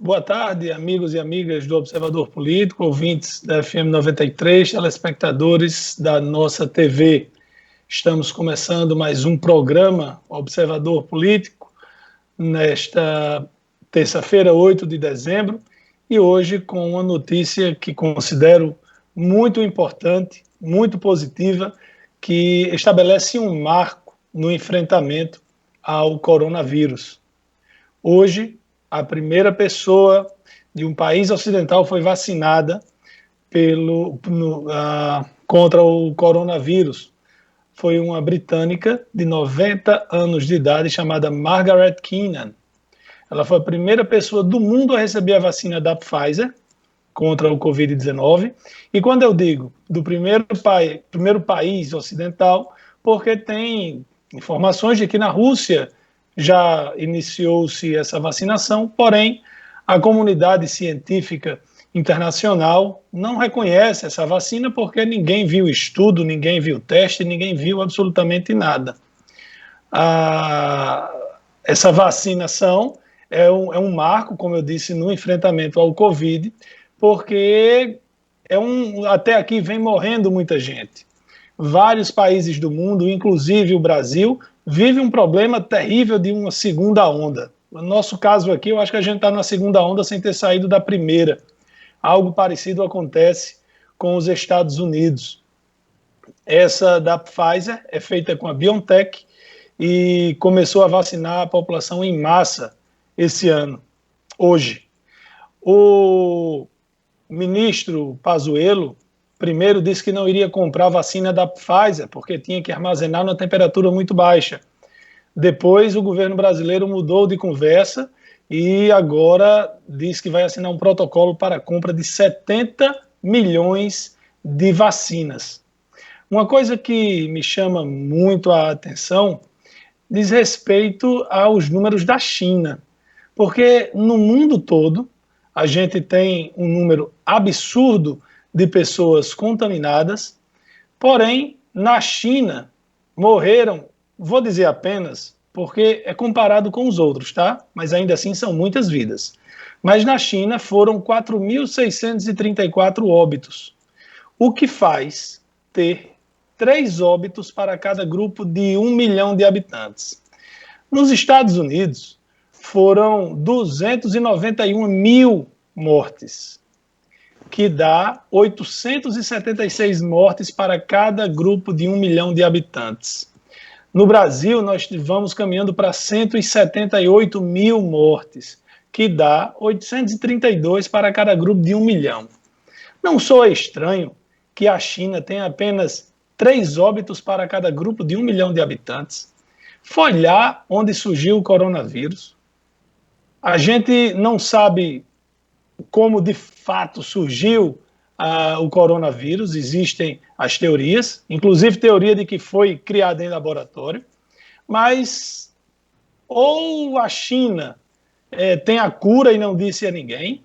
Boa tarde, amigos e amigas do Observador Político, ouvintes da FM 93, telespectadores da nossa TV. Estamos começando mais um programa Observador Político, nesta terça-feira, 8 de dezembro, e hoje com uma notícia que considero muito importante, muito positiva, que estabelece um marco no enfrentamento ao coronavírus. Hoje, a primeira pessoa de um país ocidental foi vacinada contra o coronavírus. Foi uma britânica de 90 anos de idade chamada Margaret Keenan. Ela foi a primeira pessoa do mundo a receber a vacina da Pfizer contra o Covid-19. E quando eu digo do primeiro país ocidental, porque tem informações de que na Rússia já iniciou-se essa vacinação, porém a comunidade científica internacional não reconhece essa vacina porque ninguém viu estudo, ninguém viu teste, ninguém viu absolutamente nada. Essa vacinação é um marco, como eu disse, no enfrentamento ao Covid, porque até aqui vem morrendo muita gente. Vários países do mundo, inclusive o Brasil, vive um problema terrível de uma segunda onda. No nosso caso aqui, eu acho que a gente está na segunda onda sem ter saído da primeira. Algo parecido acontece com os Estados Unidos. Essa da Pfizer é feita com a BioNTech e começou a vacinar a população em massa esse ano, hoje. O ministro Pazuello primeiro disse que não iria comprar vacina da Pfizer, porque tinha que armazenar numa temperatura muito baixa. Depois, o governo brasileiro mudou de conversa e agora diz que vai assinar um protocolo para a compra de 70 milhões de vacinas. Uma coisa que me chama muito a atenção diz respeito aos números da China, porque no mundo todo a gente tem um número absurdo de pessoas contaminadas, porém, na China, morreram, vou dizer apenas, porque é comparado com os outros, tá? Mas ainda assim são muitas vidas. Mas na China foram 4.634 óbitos, o que faz ter 3 óbitos para cada grupo de 1 milhão de habitantes. Nos Estados Unidos, foram 291 mil mortes, que dá 876 mortes para cada grupo de 1 milhão de habitantes. No Brasil, nós vamos caminhando para 178 mil mortes, que dá 832 para cada grupo de 1 milhão. Não soa estranho que a China tenha apenas 3 óbitos para cada grupo de 1 milhão de habitantes? Foi lá onde surgiu o coronavírus. A gente não sabe como de fato surgiu o coronavírus, existem as teorias, inclusive teoria de que foi criado em laboratório, mas ou a China tem a cura e não disse a ninguém,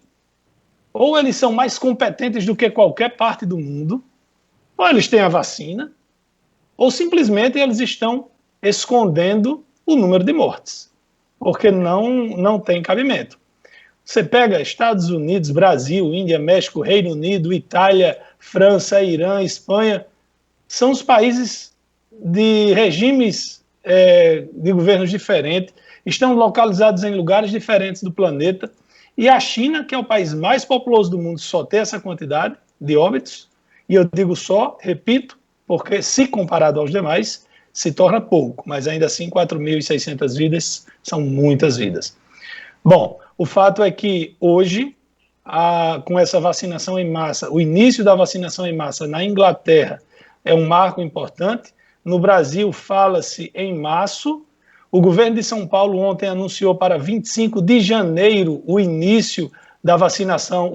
ou eles são mais competentes do que qualquer parte do mundo, ou eles têm a vacina, ou simplesmente eles estão escondendo o número de mortes, porque não tem cabimento. Você pega Estados Unidos, Brasil, Índia, México, Reino Unido, Itália, França, Irã, Espanha, são os países de regimes de governos diferentes, estão localizados em lugares diferentes do planeta, e a China, que é o país mais populoso do mundo, só tem essa quantidade de óbitos, e eu digo só, repito, porque se comparado aos demais, se torna pouco, mas ainda assim 4.600 vidas são muitas vidas. Bom, o fato é que hoje, com essa vacinação em massa, o início da vacinação em massa na Inglaterra é um marco importante. No Brasil, fala-se em março. O governo de São Paulo ontem anunciou para 25 de janeiro o início da vacinação,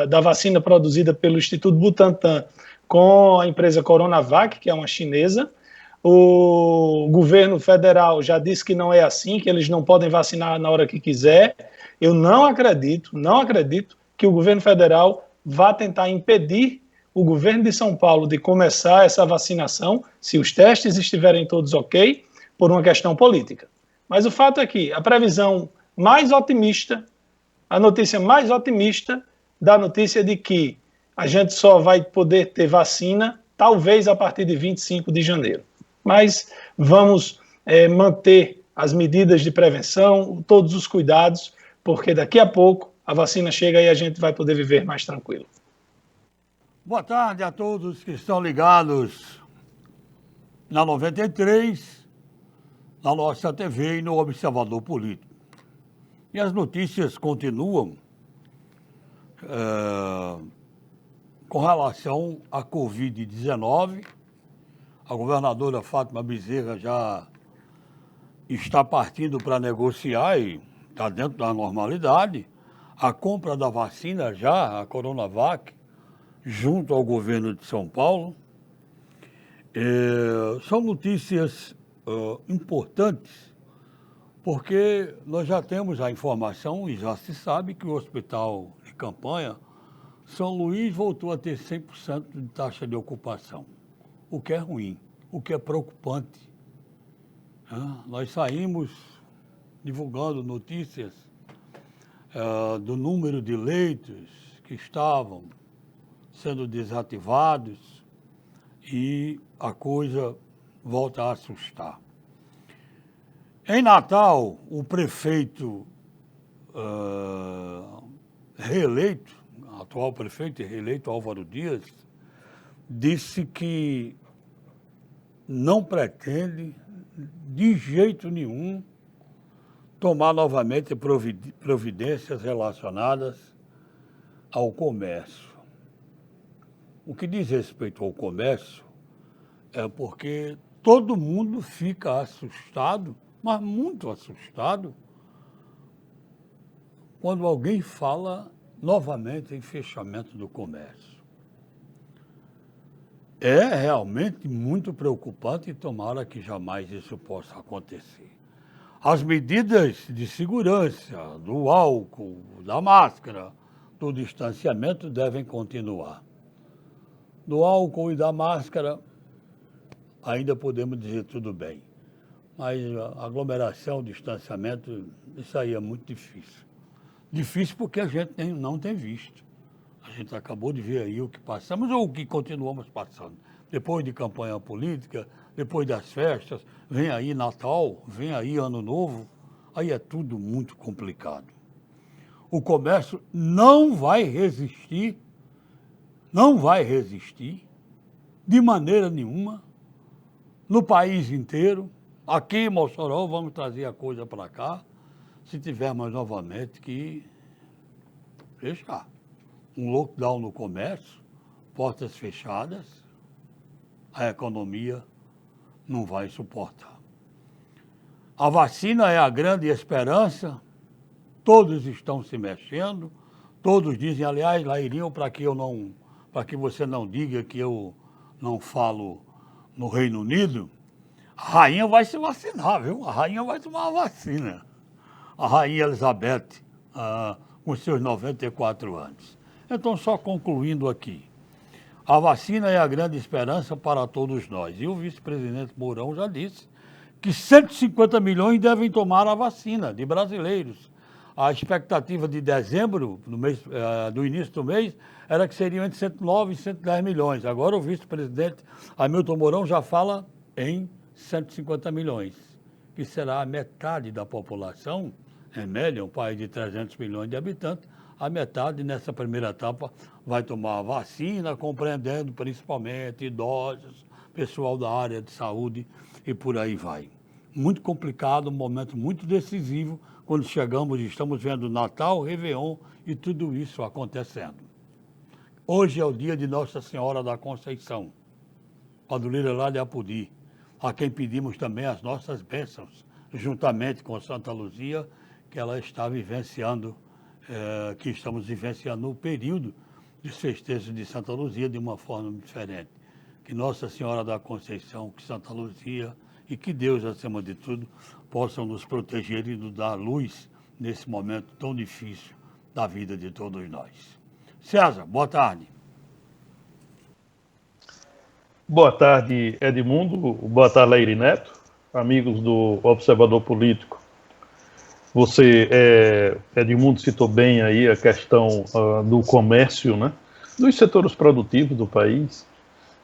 da vacina produzida pelo Instituto Butantan com a empresa Coronavac, que é uma chinesa. O governo federal já disse que não é assim, que eles não podem vacinar na hora que quiser. Eu não acredito que o governo federal vá tentar impedir o governo de São Paulo de começar essa vacinação, se os testes estiverem todos ok, por uma questão política. Mas o fato é que a previsão mais otimista a notícia mais otimista da notícia de que a gente só vai poder ter vacina talvez a partir de 25 de janeiro. Mas vamos manter as medidas de prevenção, todos os cuidados, porque daqui a pouco a vacina chega e a gente vai poder viver mais tranquilo. Boa tarde a todos que estão ligados na 93, na nossa TV e no Observador Político. E as notícias continuam com relação à Covid-19. A governadora Fátima Bezerra já está partindo para negociar e está dentro da normalidade a compra da vacina já, a Coronavac, junto ao governo de São Paulo. São notícias importantes, porque nós já temos a informação e já se sabe que o hospital de campanha São Luís voltou a ter 100% de taxa de ocupação, o que é ruim, o que é preocupante. Nós saímos divulgando notícias do número de leitos que estavam sendo desativados e a coisa volta a assustar. Em Natal, o prefeito reeleito, atual prefeito reeleito Álvaro Dias, disse que não pretende, de jeito nenhum, tomar novamente providências relacionadas ao comércio. O que diz respeito ao comércio é porque todo mundo fica assustado, mas muito assustado, quando alguém fala novamente em fechamento do comércio. É realmente muito preocupante e tomara que jamais isso possa acontecer. As medidas de segurança, do álcool, da máscara, do distanciamento devem continuar. Do álcool e da máscara, ainda podemos dizer tudo bem. Mas a aglomeração, distanciamento, isso aí é muito difícil. Difícil porque a gente não tem visto. A gente acabou de ver aí o que passamos ou o que continuamos passando. Depois de campanha política, depois das festas, vem aí Natal, vem aí Ano Novo, aí é tudo muito complicado. O comércio não vai resistir de maneira nenhuma, no país inteiro. Aqui em Mossoró vamos trazer a coisa para cá, se tivermos novamente que fechar. Um lockdown no comércio, portas fechadas, a economia não vai suportar. A vacina é a grande esperança, todos estão se mexendo, todos dizem, aliás, Lairinho, para que você não diga que eu não falo no Reino Unido, a rainha vai se vacinar, viu? A rainha vai tomar a vacina. A rainha Elizabeth, com seus 94 anos. Então, só concluindo aqui, a vacina é a grande esperança para todos nós. E o vice-presidente Mourão já disse que 150 milhões devem tomar a vacina de brasileiros. A expectativa de dezembro, do início do mês, era que seriam entre 109 e 110 milhões. Agora o vice-presidente Hamilton Mourão já fala em 150 milhões, que será a metade da população. Remédio, um país de 300 milhões de habitantes, a metade nessa primeira etapa vai tomar a vacina, compreendendo principalmente idosos, pessoal da área de saúde e por aí vai. Muito complicado, um momento muito decisivo, quando chegamos e estamos vendo Natal, Réveillon e tudo isso acontecendo. Hoje é o dia de Nossa Senhora da Conceição, padroeira lá de Apodi, a quem pedimos também as nossas bênçãos, juntamente com Santa Luzia, que ela está vivenciando, que estamos vivenciando o período dos festejos de Santa Luzia de uma forma diferente. Que Nossa Senhora da Conceição, que Santa Luzia e que Deus, acima de tudo, possam nos proteger e nos dar luz nesse momento tão difícil da vida de todos nós. César, boa tarde. Boa tarde, Edmundo. Boa tarde, Lairi Neto, amigos do Observador Político. Edmundo citou bem aí a questão do comércio, né? Dos setores produtivos do país,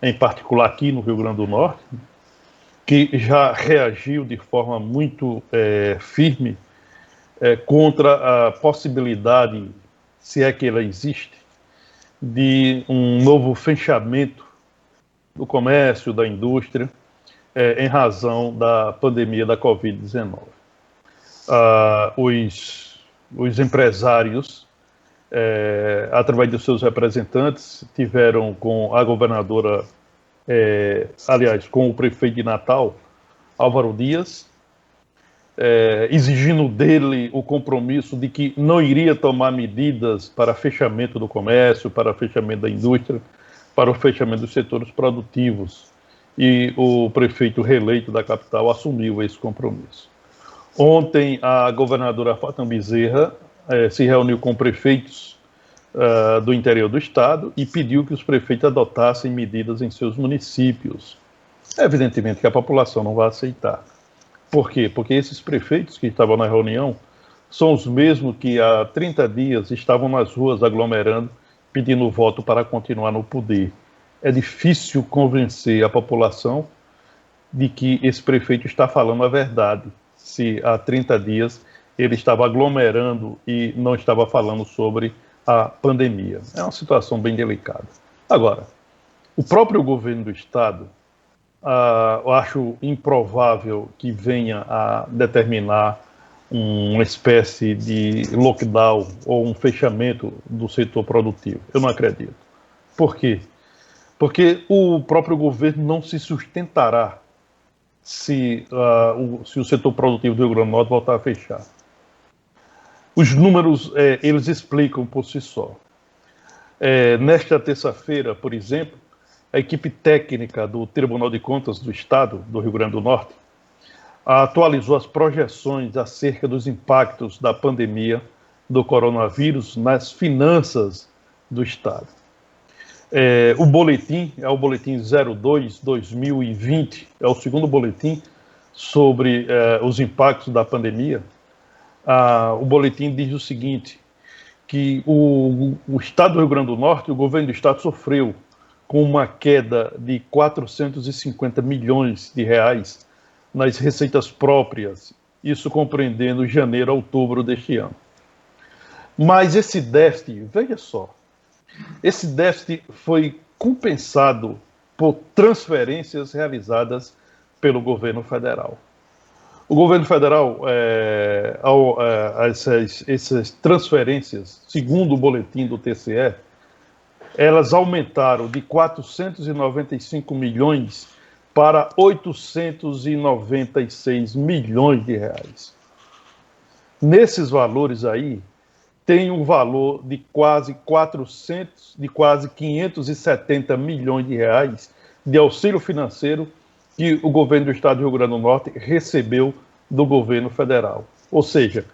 em particular aqui no Rio Grande do Norte, que já reagiu de forma muito firme contra a possibilidade, se é que ela existe, de um novo fechamento do comércio, da indústria, em razão da pandemia da Covid-19. Os empresários, através dos seus representantes, tiveram com a governadora, aliás, com o prefeito de Natal, Álvaro Dias, exigindo dele o compromisso de que não iria tomar medidas para fechamento do comércio, para fechamento da indústria, para o fechamento dos setores produtivos. E o prefeito reeleito da capital assumiu esse compromisso. Ontem, a governadora Fátima Bezerra se reuniu com prefeitos do interior do estado e pediu que os prefeitos adotassem medidas em seus municípios. Evidentemente que a população não vai aceitar. Por quê? Porque esses prefeitos que estavam na reunião são os mesmos que há 30 dias estavam nas ruas aglomerando, pedindo voto para continuar no poder. É difícil convencer a população de que esse prefeito está falando a verdade, se há 30 dias ele estava aglomerando e não estava falando sobre a pandemia. É uma situação bem delicada. Agora, o próprio governo do estado, eu acho improvável que venha a determinar uma espécie de lockdown ou um fechamento do setor produtivo. Eu não acredito. Por quê? Porque o próprio governo não se sustentará se o setor produtivo do Rio Grande do Norte voltar a fechar. Os números, eles explicam por si só. Nesta terça-feira, por exemplo, a equipe técnica do Tribunal de Contas do Estado do Rio Grande do Norte atualizou as projeções acerca dos impactos da pandemia do coronavírus nas finanças do Estado. O boletim é o boletim 02/2020, é o segundo boletim sobre os impactos da pandemia. O boletim diz o seguinte, que o Estado do Rio Grande do Norte, o governo do Estado sofreu com uma queda de 450 milhões de reais nas receitas próprias, isso compreendendo janeiro a outubro deste ano. Mas esse déficit, veja só, esse déficit foi compensado por transferências realizadas pelo governo federal. O governo federal, essas transferências, segundo o boletim do TCE, elas aumentaram de 495 milhões para 896 milhões de reais. Nesses valores aí, tem um valor de quase 570 milhões de reais de auxílio financeiro que o governo do estado do Rio Grande do Norte recebeu do governo federal. Ou seja,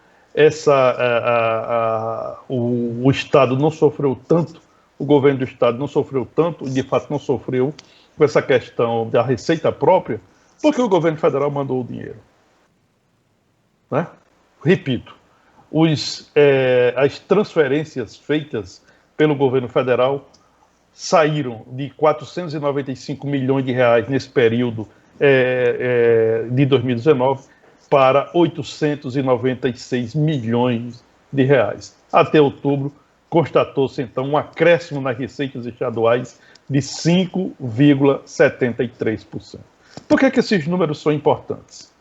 o estado não sofreu tanto, o governo do estado não sofreu tanto, de fato não sofreu com essa questão da receita própria, porque o governo federal mandou o dinheiro. Né? Repito, as transferências feitas pelo governo federal saíram de 495 milhões de reais nesse período de 2019 para 896 milhões de reais. Até outubro, constatou-se, então, um acréscimo nas receitas estaduais de 5,73%. Por que esses números são importantes?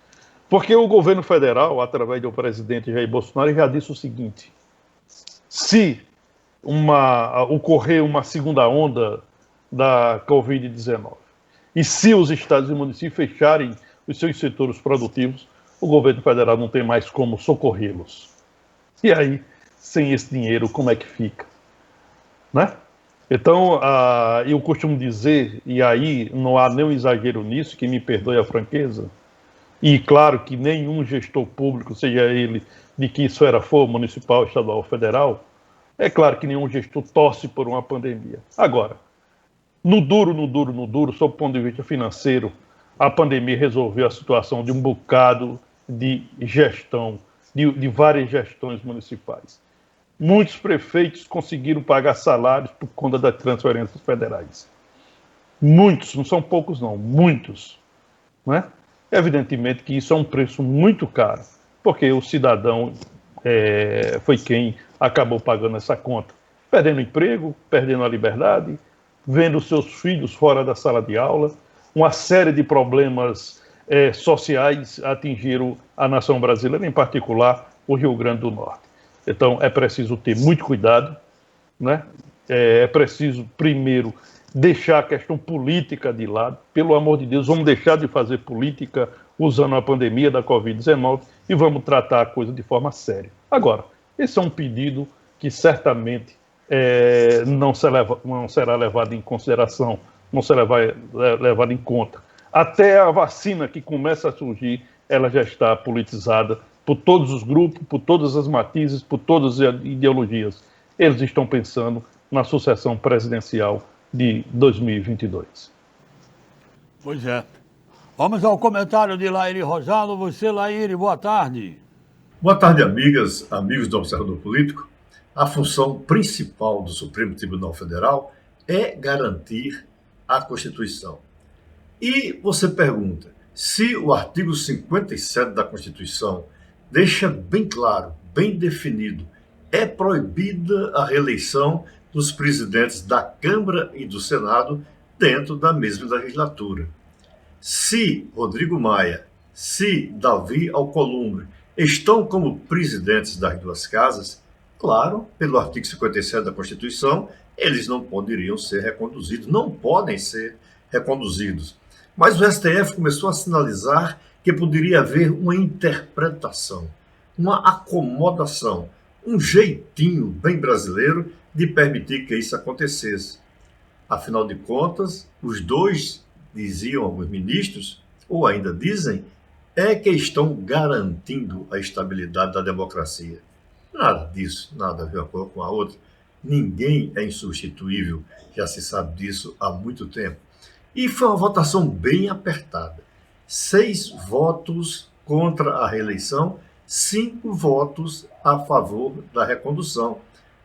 Porque o governo federal, através do presidente Jair Bolsonaro, já disse o seguinte: se ocorrer uma segunda onda da Covid-19 e se os estados e municípios fecharem os seus setores produtivos, o governo federal não tem mais como socorrê-los. E aí, sem esse dinheiro, como é que fica? Né? Então, eu costumo dizer, e aí não há nenhum exagero nisso, que me perdoe a franqueza, e claro que nenhum gestor público, seja ele de que esfera for, municipal, estadual ou federal, é claro que nenhum gestor torce por uma pandemia. Agora, no duro, sob o ponto de vista financeiro, a pandemia resolveu a situação de um bocado de gestão de várias gestões municipais. Muitos prefeitos conseguiram pagar salários por conta das transferências federais. Muitos, não são poucos não, muitos. Né? Evidentemente que isso é um preço muito caro, porque o cidadão foi quem acabou pagando essa conta, perdendo emprego, perdendo a liberdade, vendo seus filhos fora da sala de aula, uma série de problemas sociais atingiram a nação brasileira, em particular o Rio Grande do Norte. Então é preciso ter muito cuidado, né? É preciso, primeiro, deixar a questão política de lado. Pelo amor de Deus, vamos deixar de fazer política usando a pandemia da Covid-19 e vamos tratar a coisa de forma séria. Agora, esse é um pedido que certamente não será levado em consideração, não será levado em conta. Até a vacina que começa a surgir, ela já está politizada por todos os grupos, por todas as matizes, por todas as ideologias. Eles estão pensando na sucessão presidencial de 2022. Pois é. Vamos ao comentário de Laíri Rosado. Você, Laíri, boa tarde. Boa tarde, amigas, amigos do Observador Político. A função principal do Supremo Tribunal Federal é garantir a Constituição. E você pergunta, se o artigo 57 da Constituição deixa bem claro, bem definido, é proibida a reeleição dos presidentes da Câmara e do Senado dentro da mesma legislatura. Se Rodrigo Maia, se Davi Alcolumbre estão como presidentes das duas casas, claro, pelo artigo 57 da Constituição, eles não poderiam ser reconduzidos, não podem ser reconduzidos. Mas o STF começou a sinalizar que poderia haver uma interpretação, uma acomodação, um jeitinho bem brasileiro de permitir que isso acontecesse. Afinal de contas, os dois, diziam alguns ministros, ou ainda dizem, que estão garantindo a estabilidade da democracia. Nada disso, nada a ver uma coisa com a outra. Ninguém é insubstituível, já se sabe disso há muito tempo. E foi uma votação bem apertada. 6 votos contra a reeleição, 5 votos a favor da recondução.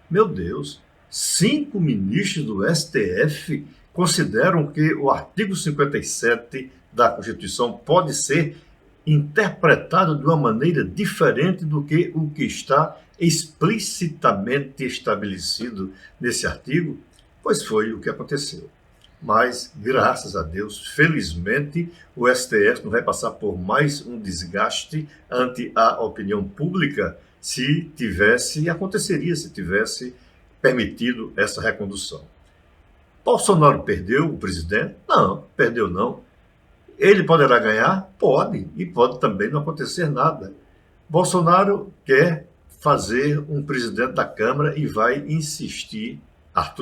Meu Deus, 5 ministros do STF consideram que o artigo 57 da Constituição pode ser interpretado de uma maneira diferente do que o que está explicitamente estabelecido nesse artigo, pois foi o que aconteceu. Mas, graças a Deus, felizmente, o STF não vai passar por mais um desgaste ante a opinião pública aconteceria se tivesse permitido essa recondução. Bolsonaro perdeu o presidente? Não, perdeu não. Ele poderá ganhar? Pode, e pode também não acontecer nada. Bolsonaro quer fazer um presidente da Câmara e vai insistir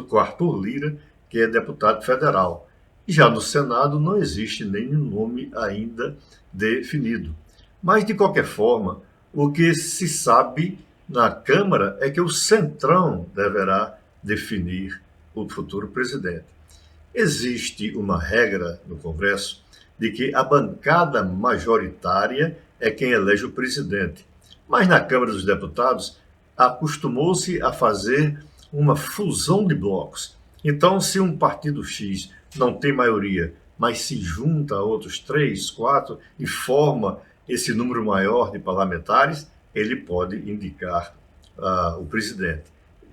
com Arthur Lira, que é deputado federal. Já no Senado não existe nenhum nome ainda definido. Mas, de qualquer forma, o que se sabe na Câmara é que o Centrão deverá definir o futuro presidente. Existe uma regra no Congresso de que a bancada majoritária é quem elege o presidente. Mas na Câmara dos Deputados acostumou-se a fazer uma fusão de blocos. Então, se um partido X não tem maioria, mas se junta a outros 3, 4 e forma esse número maior de parlamentares, ele pode indicar o presidente.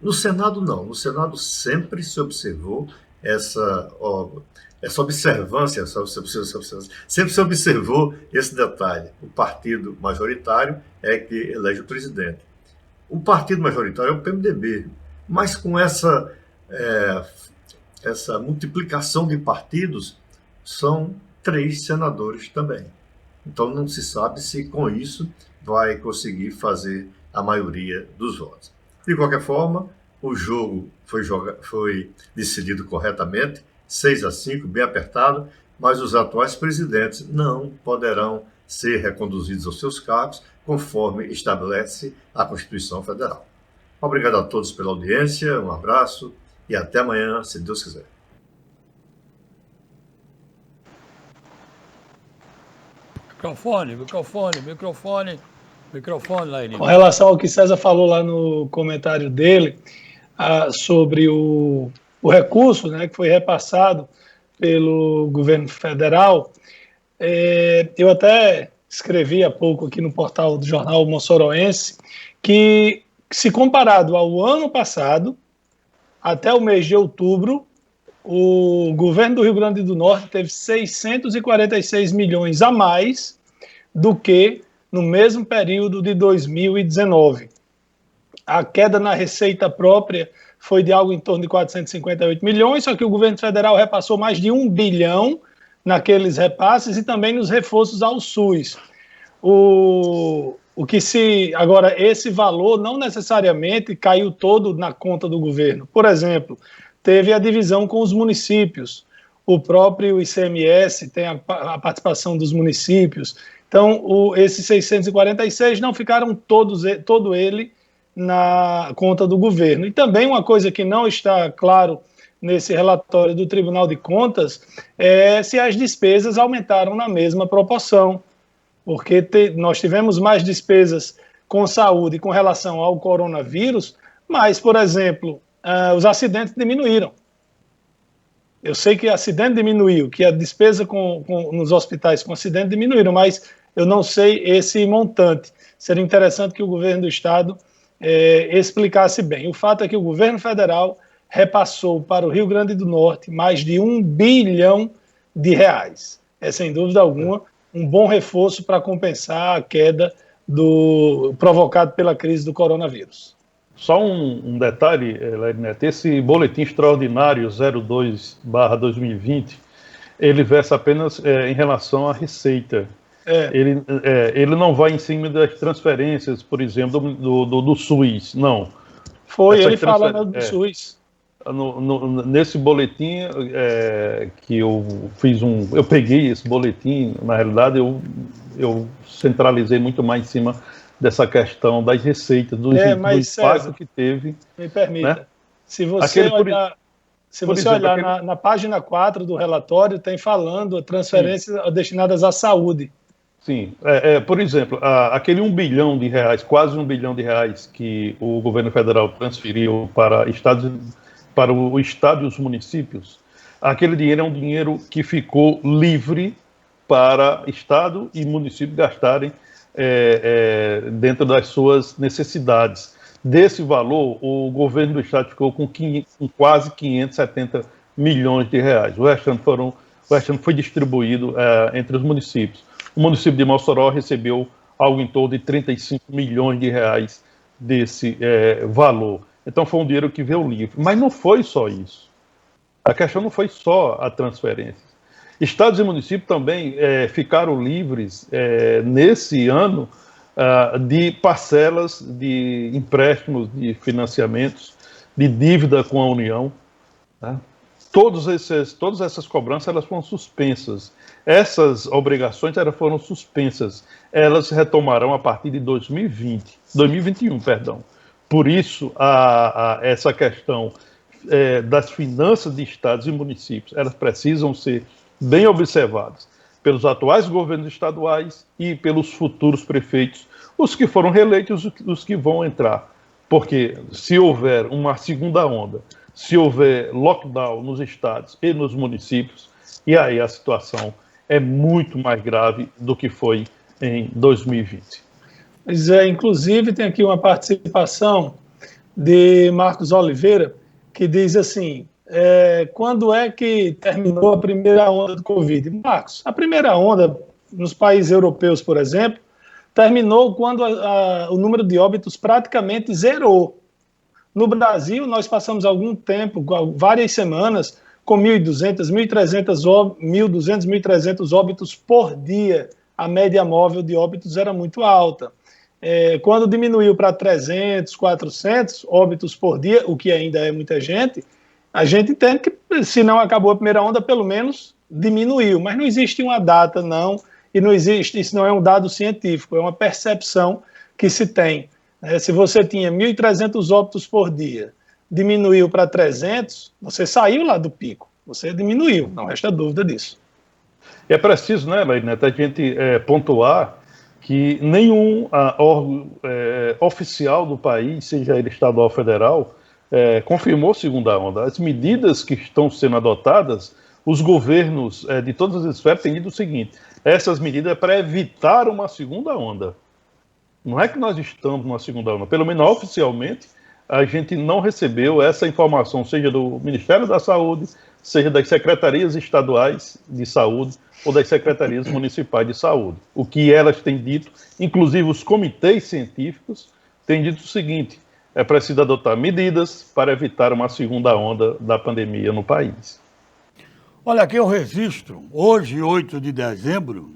No Senado, não. No Senado sempre se observou essa observância, sempre se observou esse detalhe. O partido majoritário é que elege o presidente. O partido majoritário é o PMDB, mas com essa multiplicação de partidos, são 3 senadores também. Então não se sabe se com isso vai conseguir fazer a maioria dos votos. De qualquer forma, o jogo foi decidido corretamente, 6-5, bem apertado, mas os atuais presidentes não poderão ser reconduzidos aos seus cargos, conforme estabelece a Constituição Federal. Obrigado a todos pela audiência, um abraço e até amanhã, se Deus quiser. Microfone. Microfone, Laírinho. Com relação ao que César falou lá no comentário dele, sobre o recurso, né, que foi repassado pelo governo federal, eu até escrevi há pouco aqui no portal do jornal Mossoroense que, se comparado ao ano passado, até o mês de outubro, o governo do Rio Grande do Norte teve 646 milhões a mais do que no mesmo período de 2019. A queda na receita própria foi de algo em torno de 458 milhões, só que o governo federal repassou mais de 1 bilhão naqueles repasses e também nos reforços ao SUS. Agora, esse valor não necessariamente caiu todo na conta do governo. Por exemplo, teve a divisão com os municípios. O próprio ICMS tem a participação dos municípios. Então, esses 646 não ficaram todo ele na conta do governo. E também uma coisa que não está claro nesse relatório do Tribunal de Contas é se as despesas aumentaram na mesma proporção, porque nós tivemos mais despesas com saúde com relação ao coronavírus, mas, por exemplo, os acidentes diminuíram. Eu sei que acidente diminuiu, que a despesa nos hospitais com acidente diminuíram, mas eu não sei esse montante. Seria interessante que o governo do estado explicasse bem. O fato é que o governo federal repassou para o Rio Grande do Norte mais de 1 bilhão de reais. É, sem dúvida alguma, um bom reforço para compensar a queda provocada pela crise do coronavírus. Só um detalhe, Ledneto, esse boletim extraordinário 02/2020, ele versa apenas em relação à receita. Ele não vai em cima das transferências, por exemplo, do SUS, não. Ele fala do SUS. Nesse boletim que eu fiz eu peguei esse boletim, na realidade eu centralizei muito mais em cima dessa questão das receitas, do impacto que teve. Me permita, né? Se você olhar na página 4 do relatório, tem falando transferências destinadas à saúde. Sim, por exemplo, aquele 1 bilhão de reais, quase 1 bilhão de reais que o governo federal transferiu para o Estado e os municípios, aquele dinheiro é um dinheiro que ficou livre para Estado e município gastarem dentro das suas necessidades. Desse valor, o governo do Estado ficou com quase 570 milhões de reais. O restante foi distribuído entre os municípios. O município de Mossoró recebeu algo em torno de 35 milhões de reais desse valor. Então foi um dinheiro que veio livre. Mas não foi só isso. A questão não foi só a transferência. Estados e municípios também ficaram livres nesse ano de parcelas de empréstimos, de financiamentos, de dívida com a União. Tá? Todas essas cobranças elas foram suspensas. Essas obrigações foram suspensas. Elas retomarão a partir de 2021, perdão. Por isso, essa questão das finanças de estados e municípios, elas precisam ser bem observadas pelos atuais governos estaduais e pelos futuros prefeitos, os que foram reeleitos e os que vão entrar. Porque se houver uma segunda onda, se houver lockdown nos estados e nos municípios, e aí a situação é muito mais grave do que foi em 2020. Pois inclusive tem aqui uma participação de Marcos Oliveira, que diz assim, quando é que terminou a primeira onda do Covid? Marcos, a primeira onda nos países europeus, por exemplo, terminou quando o número de óbitos praticamente zerou. No Brasil, nós passamos algum tempo, várias semanas, com 1.200, 1.300 óbitos por dia. A média móvel de óbitos era muito alta. Quando diminuiu para 300, 400 óbitos por dia, o que ainda é muita gente, a gente entende que, se não acabou a primeira onda, pelo menos diminuiu. Mas não existe uma data, não, e não existe, isso não é um dado científico, é uma percepção que se tem. Se você tinha 1.300 óbitos por dia, diminuiu para 300, você saiu lá do pico, você diminuiu, não resta dúvida disso. E é preciso, né, Ledneto, a gente pontuar que nenhum órgão oficial do país, seja ele estadual ou federal, confirmou segunda onda. As medidas que estão sendo adotadas, os governos de todas as esferas têm dito o seguinte: essas medidas é para evitar uma segunda onda. Não é que nós estamos numa segunda onda, pelo menos oficialmente, a gente não recebeu essa informação, seja do Ministério da Saúde, seja das secretarias estaduais de saúde ou das secretarias municipais de saúde. O que elas têm dito, inclusive os comitês científicos, têm dito o seguinte: é preciso adotar medidas para evitar uma segunda onda da pandemia no país. Olha, aqui eu registro, hoje, 8 de dezembro,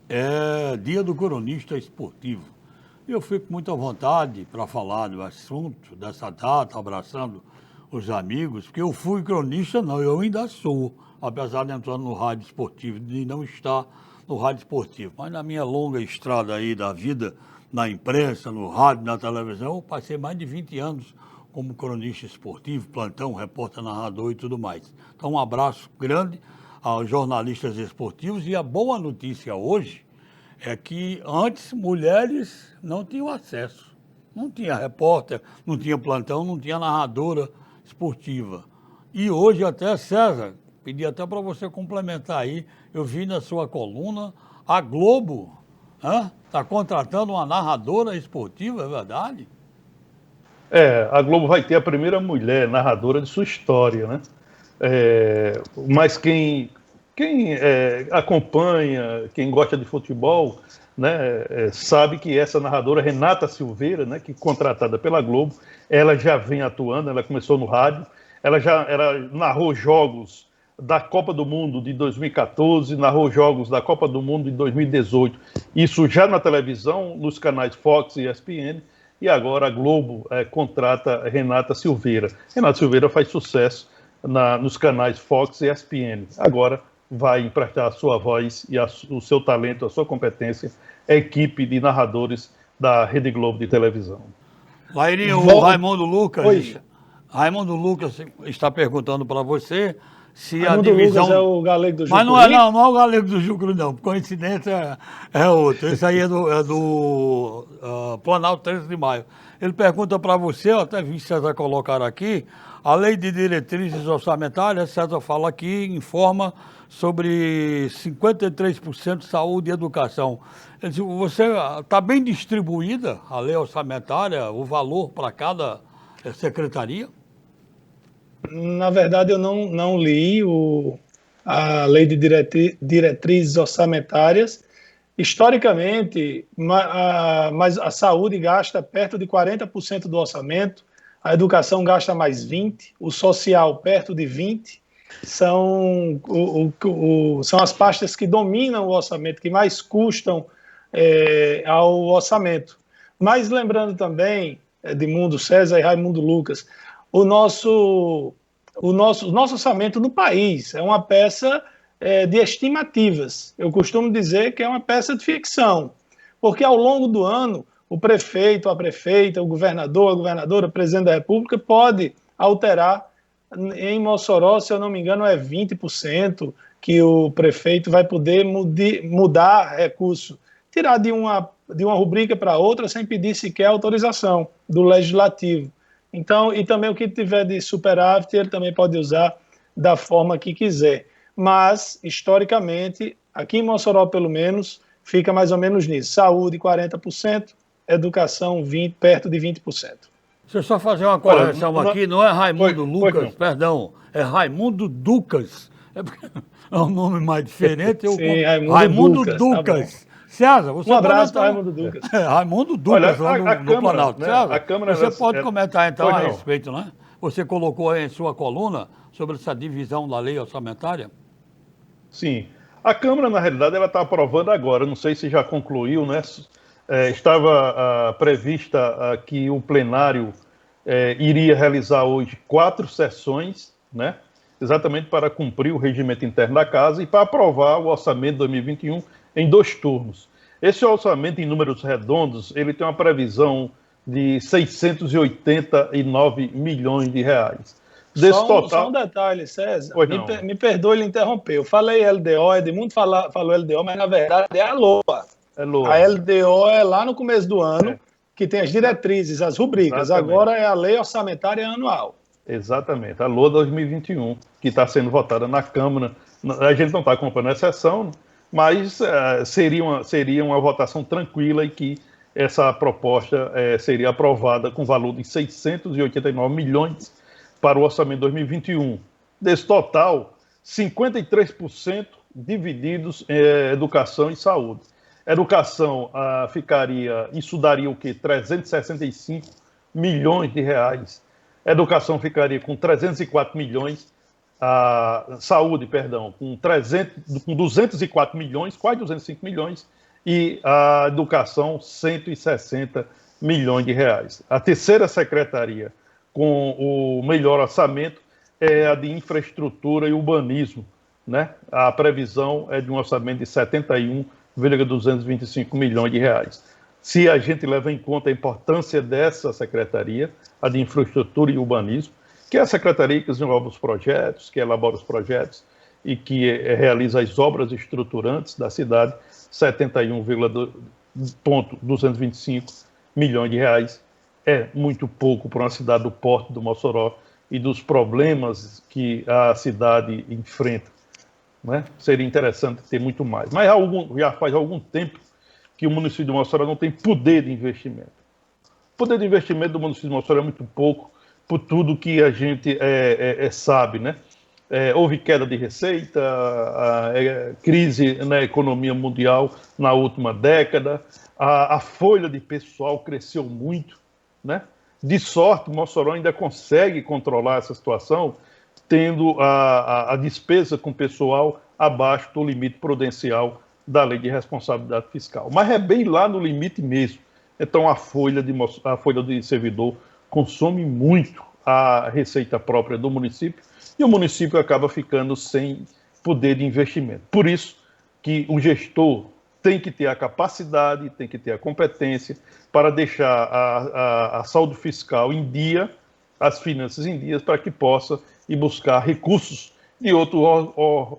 é dia do cronista esportivo. Eu fico muito à vontade para falar do assunto, dessa data, abraçando os amigos, porque eu fui cronista, não, eu ainda sou, apesar de entrar no rádio esportivo, de não estar no rádio esportivo. Mas na minha longa estrada aí da vida, na imprensa, no rádio, na televisão, eu passei mais de 20 anos como cronista esportivo, plantão, repórter, narrador e tudo mais. Então, um abraço grande aos jornalistas esportivos, e a boa notícia hoje é que antes mulheres não tinham acesso. Não tinha repórter, não tinha plantão, não tinha narradora esportiva. E hoje até, César, pedi até para você complementar aí, eu vi na sua coluna, a Globo está contratando uma narradora esportiva, é verdade? A Globo vai ter a primeira mulher narradora de sua história, né? Mas quem acompanha, quem gosta de futebol, né, sabe que essa narradora, Renata Silveira, né, que contratada pela Globo, ela já vem atuando, ela começou no rádio, ela narrou jogos da Copa do Mundo de 2014, narrou jogos da Copa do Mundo de 2018, isso já na televisão, nos canais Fox e ESPN, e agora a Globo contrata Renata Silveira. Renata Silveira faz sucesso nos canais Fox e ESPN. Agora vai emprestar a sua voz e o seu talento, a sua competência, à equipe de narradores da Rede Globo de televisão. Lairinho, o Raimundo Lucas. Raimundo Lucas está perguntando para você se Raimundo a divisão... Lucas é o galego do Jucuri? Mas não é o galego do Jucuri, não. Por coincidência é outro. Esse aí é do Planalto 13 de Maio. Ele pergunta para você, eu até vi César colocar aqui, a lei de diretrizes orçamentárias, César fala aqui, informa sobre 53% de saúde e educação. Ele diz, você está bem distribuída a lei orçamentária, o valor para cada secretaria? Na verdade, eu não li a lei de diretrizes orçamentárias. Historicamente, mas a saúde gasta perto de 40% do orçamento, a educação gasta mais 20%, o social perto de 20%. São as pastas que dominam o orçamento, que mais custam ao orçamento. Mas lembrando também, Edmundo César e Raimundo Lucas, o nosso orçamento no país é uma peça de estimativas. Eu costumo dizer que é uma peça de ficção, porque ao longo do ano, o prefeito, a prefeita, o governador, a governadora, o presidente da República pode alterar. Em Mossoró, se eu não me engano, é 20% que o prefeito vai poder mudar recurso, tirar de uma rubrica para outra sem pedir sequer autorização do legislativo. Então, e também o que tiver de superávit, ele também pode usar da forma que quiser. Mas, historicamente, aqui em Mossoró, pelo menos, fica mais ou menos nisso. Saúde, 40%, educação, perto de 20%. Deixa eu só fazer uma correção aqui, não é Raimundo Lucas, perdão, é Raimundo Ducas. É um nome mais diferente. Sim, Raimundo Ducas. Tá, César, você um abraço para Raimundo Ducas. Raimundo Ducas, olha, lá no Planalto. Né, César, você pode comentar então a não. respeito, né? Você colocou aí em sua coluna sobre essa divisão da lei orçamentária? Sim. A Câmara, na realidade, ela está aprovando agora. Não sei se já concluiu, né? Estava prevista que o plenário iria realizar hoje 4 sessões, né? Exatamente para cumprir o regimento interno da Casa e para aprovar o orçamento de 2021 em 2 turnos. Esse orçamento, em números redondos, ele tem uma previsão de 689 milhões de reais. Só um detalhe, César, me perdoe lhe interromper. Eu falei LDO, Edmundo falou LDO, mas na verdade é a LOA. A LDO é lá no começo do ano, que tem as diretrizes, as rubricas. Exatamente. Agora é a Lei Orçamentária Anual. Exatamente, a LOA 2021, que está sendo votada na Câmara. A gente não está acompanhando a sessão, mas seria uma votação tranquila e que essa proposta seria aprovada com valor de 689 milhões para o orçamento 2021. Desse total, 53% divididos em educação e saúde. Educação ficaria, isso daria o quê? 365 milhões de reais. Educação ficaria com 304 milhões, saúde, perdão, com 204 milhões, quase 205 milhões, e a educação 160 milhões de reais. A terceira secretaria com o melhor orçamento é a de infraestrutura e urbanismo, né? A previsão é de um orçamento de 71,225 milhões de reais. Se a gente leva em conta a importância dessa secretaria, a de infraestrutura e urbanismo, que é a secretaria que desenvolve os projetos, que elabora os projetos e que realiza as obras estruturantes da cidade, 71,225 milhões de reais é muito pouco para uma cidade do porte do Mossoró e dos problemas que a cidade enfrenta, né? Seria interessante ter muito mais. Mas já faz algum tempo que o município de Mossoró não tem poder de investimento. O poder de investimento do município de Mossoró é muito pouco, por tudo que a gente sabe, né? Houve queda de receita, crise na economia mundial na última década, a folha de pessoal cresceu muito, né? De sorte, Mossoró ainda consegue controlar essa situação, tendo a despesa com pessoal abaixo do limite prudencial da Lei de Responsabilidade Fiscal. Mas é bem lá no limite mesmo. Então, a folha de servidor consome muito a receita própria do município e o município acaba ficando sem poder de investimento. Por isso que o gestor tem que ter a capacidade, tem que ter a competência para deixar a saúde fiscal em dia, as finanças em dias, para que possa ir buscar recursos de outros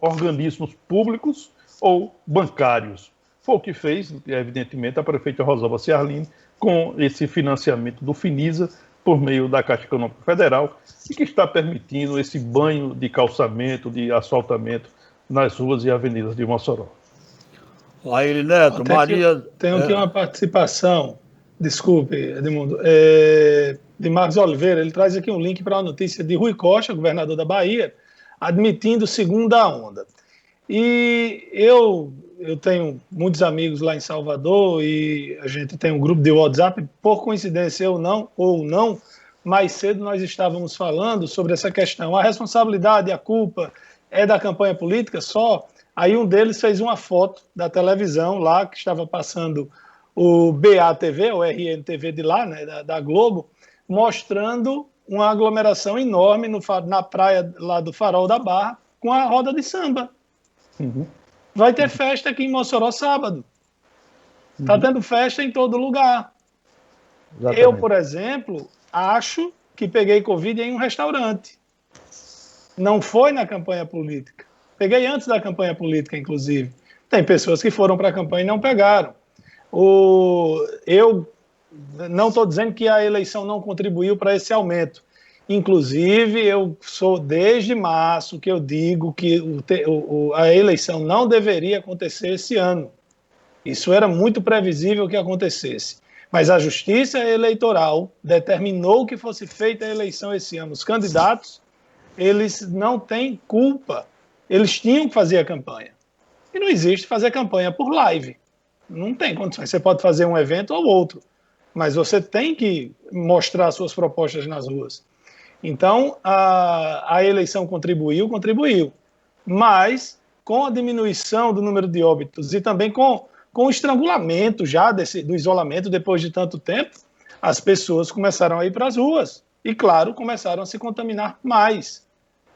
organismos públicos ou bancários. Foi o que fez, evidentemente, a prefeita Rosalba Ciarline com esse financiamento do Finisa por meio da Caixa Econômica Federal e que está permitindo esse banho de calçamento, de asfaltamento nas ruas e avenidas de Mossoró. Aí, Neto, Maria... Tem aqui uma participação, desculpe, Edmundo, de Marcos Oliveira. Ele traz aqui um link para a notícia de Rui Costa, governador da Bahia, admitindo segunda onda. E eu tenho muitos amigos lá em Salvador e a gente tem um grupo de WhatsApp, por coincidência ou não, mais cedo nós estávamos falando sobre essa questão. A responsabilidade, a culpa é da campanha política só? Aí um deles fez uma foto da televisão lá, que estava passando o BATV, o RNTV de lá, né, da Globo, mostrando uma aglomeração enorme na praia lá do Farol da Barra, com a roda de samba. Uhum. Vai ter festa aqui em Mossoró sábado. Está tendo festa em todo lugar. Exatamente. Eu, por exemplo, acho que peguei Covid em um restaurante. Não foi na campanha política. Peguei antes da campanha política, inclusive. Tem pessoas que foram para a campanha e não pegaram. Eu não estou dizendo que a eleição não contribuiu para esse aumento. Inclusive, eu sou desde março que eu digo que a eleição não deveria acontecer esse ano. Isso era muito previsível que acontecesse. Mas a Justiça Eleitoral determinou que fosse feita a eleição esse ano. Os candidatos, eles não têm culpa. Eles tinham que fazer a campanha. E não existe fazer campanha por live. Não tem condições. Você pode fazer um evento ou outro, mas você tem que mostrar suas propostas nas ruas. Então, a eleição contribuiu, mas com a diminuição do número de óbitos e também com o estrangulamento já do isolamento depois de tanto tempo, as pessoas começaram a ir para as ruas e, claro, começaram a se contaminar mais.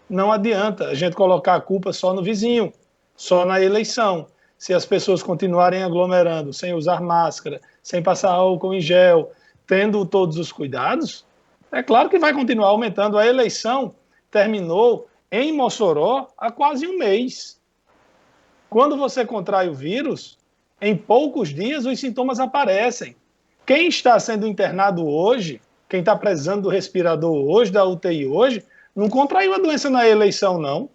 Não adianta a gente colocar a culpa só no vizinho, só na eleição. Se as pessoas continuarem aglomerando, sem usar máscara, sem passar álcool em gel, tendo todos os cuidados, é claro que vai continuar aumentando. A eleição terminou em Mossoró há quase um mês. Quando você contrai o vírus, Em poucos dias, os sintomas aparecem. Quem está sendo internado hoje, quem está precisando do respirador hoje, da UTI hoje, não contraiu a doença na eleição, não.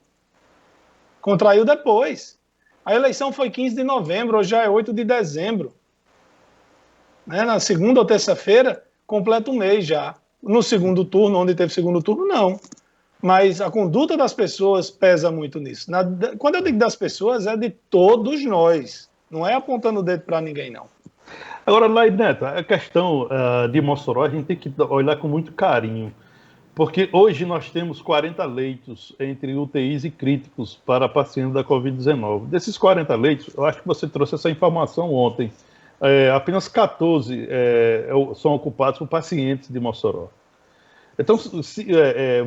Contraiu depois. A eleição foi 15 de novembro, hoje já é 8 de dezembro. Né? Na segunda ou terça-feira, completa um mês já. No segundo turno, onde teve segundo turno, não. Mas a conduta das pessoas pesa muito nisso. Quando eu digo das pessoas, é de todos nós. Não é apontando o dedo para ninguém, não. Agora, Laí Neto, a questão de Mossoró, a gente tem que olhar com muito carinho. Porque hoje nós temos 40 leitos entre UTIs e críticos para pacientes da Covid-19. Desses 40 leitos, eu acho que você trouxe essa informação ontem, apenas 14 são ocupados por pacientes de Mossoró. Então,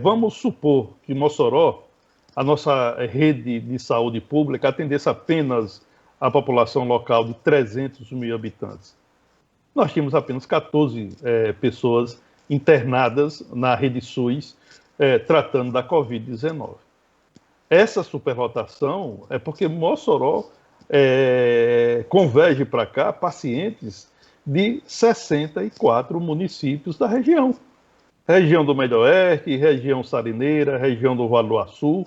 vamos supor que Mossoró, a nossa rede de saúde pública, atendesse apenas a população local de 300 mil habitantes. Nós tínhamos apenas 14 pessoas internadas na rede SUS tratando da Covid-19. Essa superlotação é porque Mossoró converge para cá pacientes de 64 municípios da região. Região do Médio Oeste, região Sarineira, região do Vale do Açu,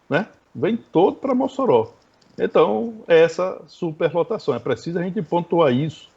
né? Vem todo para Mossoró. Então, essa superlotação, é preciso a gente pontuar isso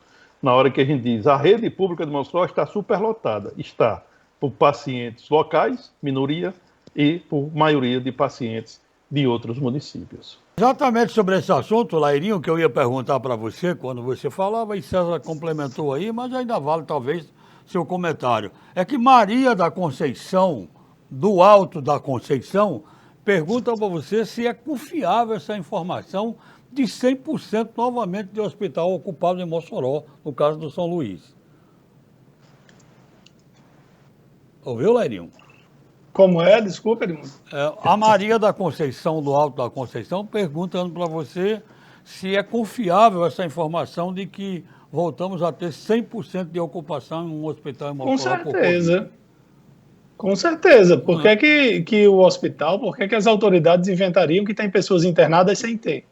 na hora que a gente diz a rede pública de Mossoró está superlotada. Está por pacientes locais, minoria, e por maioria de pacientes de outros municípios. Exatamente sobre esse assunto, Lairinho, que eu ia perguntar para você quando você falava, e César complementou aí, mas ainda vale talvez seu comentário. É que Maria da Conceição, do Alto da Conceição, pergunta para você se é confiável essa informação de 100% novamente de hospital ocupado em Mossoró, no caso do São Luís. Ouviu, Lairinho? Como é? Desculpa, Edmundo. A Maria da Conceição, do Alto da Conceição, perguntando para você se é confiável essa informação de que voltamos a ter 100% de ocupação em um hospital em Mossoró. Com certeza. Com certeza. Por que o hospital, por que as autoridades inventariam que tem pessoas internadas sem ter?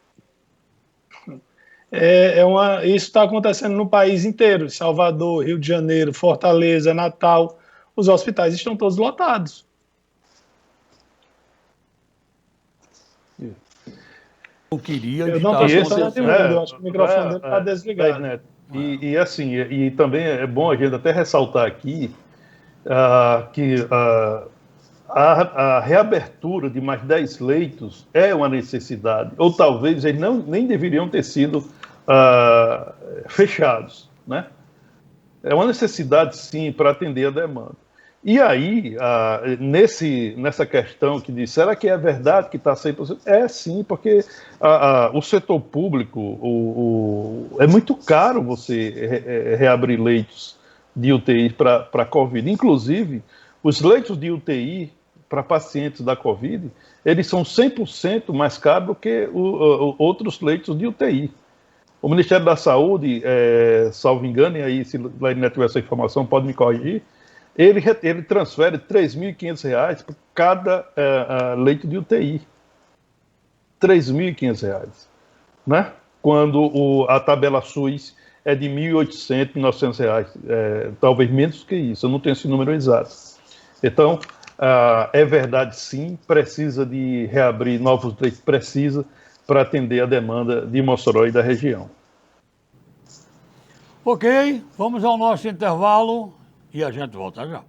Isso está acontecendo no país inteiro. Salvador, Rio de Janeiro, Fortaleza, Natal. Os hospitais estão todos lotados. Eu não estou escutando eu acho que o microfone dele está desligado. E também é bom a gente até ressaltar aqui que a reabertura de mais 10 leitos é uma necessidade, ou talvez eles nem deveriam ter sido fechados, né? É uma necessidade, sim, para atender a demanda. E aí, nessa questão que diz, será que é verdade que está 100%? É sim, porque o setor público, é muito caro você reabrir leitos de UTI para Covid. Inclusive, os leitos de UTI para pacientes da Covid, eles são 100% mais caros do que outros leitos de UTI. O Ministério da Saúde, salvo engano, e aí se o Laí tiver essa informação, pode me corrigir, ele transfere R$ 3.500 por cada leito de UTI. R$ 3.500, né? Quando a tabela SUS é de R$ 1.800, R$ 1.900, talvez menos que isso, eu não tenho esse número exato. Então, é verdade sim, precisa de reabrir novos leitos, precisa, para atender a demanda de Mossoró e da região. Ok, vamos ao nosso intervalo e a gente volta já.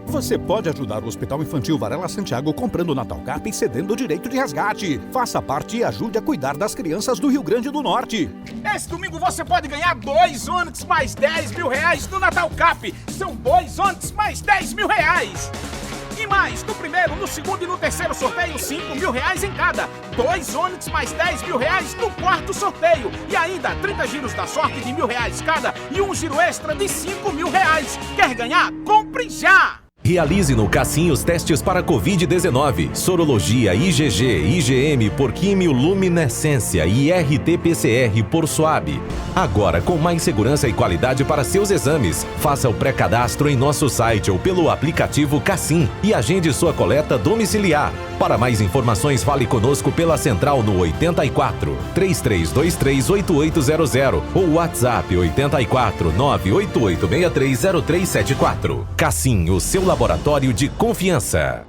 Você pode ajudar o Hospital Infantil Varela Santiago comprando Natal Carp e cedendo o direito de resgate. Faça parte e ajude a cuidar das crianças do Rio Grande do Norte. Esse domingo você pode ganhar 2 Onix mais 10 mil reais no Natal Cap. São 2 Onix mais 10 mil reais. E mais, no primeiro, no segundo e no terceiro sorteio, 5 mil reais em cada. 2 Onix mais 10 mil reais no quarto sorteio. E ainda 30 giros da sorte de R$ 1.000 cada e um giro extra de 5 mil reais. Quer ganhar? Compre já! Realize no Cassim os testes para Covid-19, sorologia IgG, IgM por quimioluminescência e RT-PCR por SWAB. Agora com mais segurança e qualidade para seus exames. Faça o pré-cadastro em nosso site ou pelo aplicativo Cassim e agende sua coleta domiciliar. Para mais informações, fale conosco pela central no 84 3323 8800 ou WhatsApp 84 98863 0374. Cassim, o seu laboratório de confiança.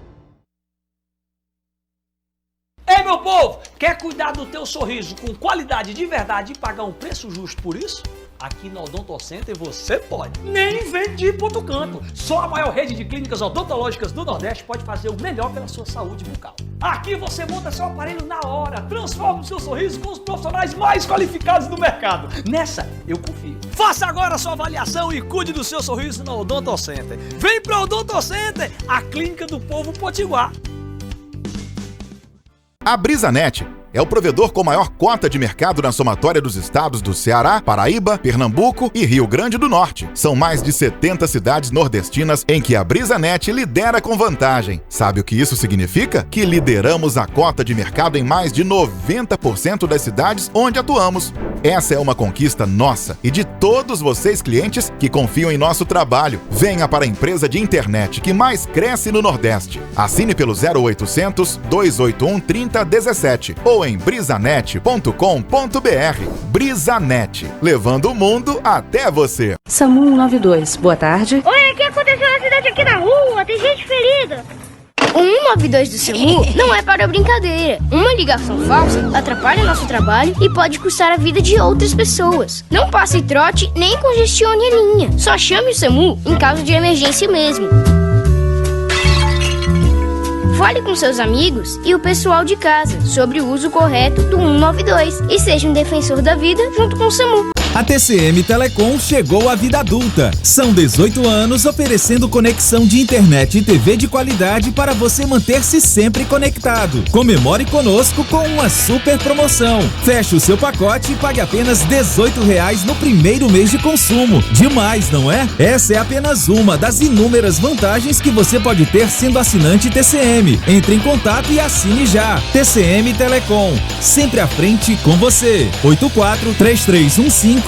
Ei, meu povo, quer cuidar do teu sorriso com qualidade de verdade e pagar um preço justo por isso? Aqui no Odonto Center você pode. Nem vem de ir pro outro canto. Só a maior rede de clínicas odontológicas do Nordeste pode fazer o melhor pela sua saúde bucal. Aqui você monta seu aparelho na hora, transforma o seu sorriso com os profissionais mais qualificados do mercado. Nessa, eu confio. Faça agora a sua avaliação e cuide do seu sorriso no Odonto Center. Vem pro Odonto Center, a clínica do povo potiguar. A BrisaNet é o provedor com maior cota de mercado na somatória dos estados do Ceará, Paraíba, Pernambuco e Rio Grande do Norte. São mais de 70 cidades nordestinas em que a BrisaNet lidera com vantagem. Sabe o que isso significa? Que lideramos a cota de mercado em mais de 90% das cidades onde atuamos. Essa é uma conquista nossa e de todos vocês clientes que confiam em nosso trabalho. Venha para a empresa de internet que mais cresce no Nordeste. Assine pelo 0800 281 3017 ou em brisanet.com.br. BrisaNet, levando o mundo até você. SAMU 192, boa tarde. Oi, o que aconteceu na cidade aqui na rua? Tem gente ferida. O 192 do SAMU não é para brincadeira. Uma ligação falsa atrapalha nosso trabalho e pode custar a vida de outras pessoas. Não passe trote nem congestione a linha. Só chame o SAMU em caso de emergência mesmo. Fale com seus amigos e o pessoal de casa sobre o uso correto do 192 e seja um defensor da vida junto com o SAMU. A TCM Telecom chegou à vida adulta. São 18 anos oferecendo conexão de internet e TV de qualidade para você manter-se sempre conectado. Comemore conosco com uma super promoção. Feche o seu pacote e pague apenas R$18 no primeiro mês de consumo. Demais, não é? Essa é apenas uma das inúmeras vantagens que você pode ter sendo assinante TCM. Entre em contato e assine já. TCM Telecom, sempre à frente com você. 84-3315-0710.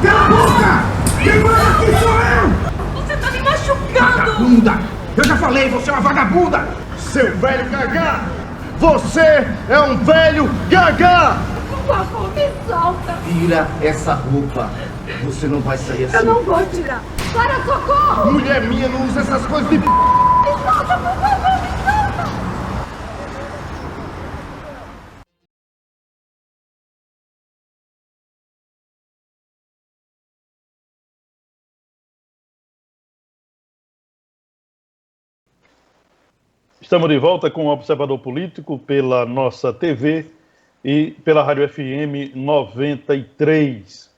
Cala a boca! Quem manda aqui sou eu! Você tá me machucando! Vagabunda! Eu já falei, você é uma vagabunda! Seu velho gagá! Você é um velho gagá! Por favor, me solta! Tira essa roupa! Você não vai sair assim! Eu não vou tirar! Para, socorro! Mulher minha não usa essas coisas de... Me solta, por favor, me solta! Estamos de volta com o Observador Político pela nossa TV e pela Rádio FM 93.